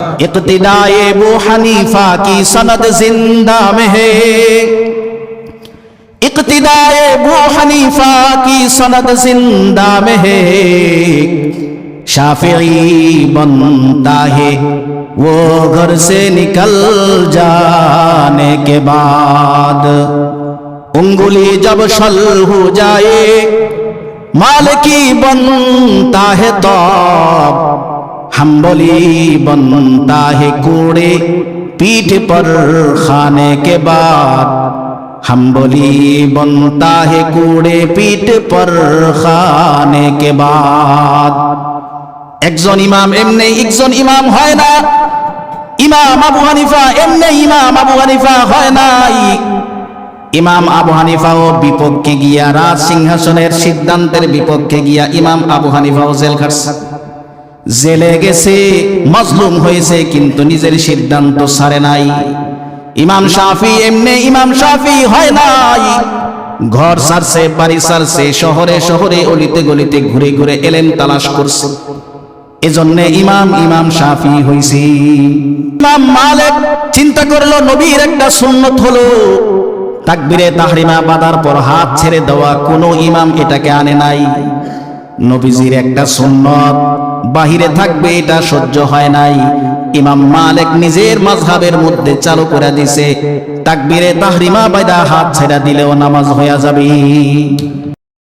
इक़्तिदाए Abu Hanifa की सनद जिंदा में है। इक़्तिदाए अबू हनीफा की सनद जिंदा में है। शाफिई बनता है वो घर से निकल जाने के बाद। उंगली जब शल हो जाए मालिकी बनता है तब। हम्बली बनता है कूड़े पीठ पर खाने के बाद। हम्बली बनता है कूड़े पीठ पर खाने के बाद। একজন ইমাম এমনি একজন ইমাম হয় না। ইমাম আবু হানিফা এমনি ইমাম আবু হানিফা হয় নাই। ইমাম আবু হানিফাও বিপক্ষে গিয়া রাজ সিংহাসনের সিদ্ধান্তের বিপক্ষে গিয়া ইমাম আবু হানিফাও জেল খাটছে, জেলে গেছে, মজলুম হয়েছে, কিন্তু নিজের সিদ্ধান্ত ছাড়ে নাই। ইমাম শাফি এমনি ইমাম শাফি হয় নাই। ঘর ছাড়ছে, বাড়ি ছাড়ছে, শহরে শহরে অলিতে গলিতে ঘুরে ঘুরে এলেম তালাশ করছে। এজন্য ইমাম ইমাম শাফি হইছে। ইমাম মালিক চিন্তা করলো নবীর একটা সুন্নত হলো তাকবীরে তাহরিমা বাঁধার পর হাত ছেড়ে দেওয়া। কোন ইমাম এটাকে আনে নাই। নবীজির একটা সুন্নত বাহিরে থাকবে এটা সহ্য হয় নাই। ইমাম মালিক নিজের মাযহাবের মধ্যে চালু করে দিয়েছে তাকবীরে তাহরিমা বাঁধা হাত ছেড়ে দিলেও নামাজ হয়ে যাবে।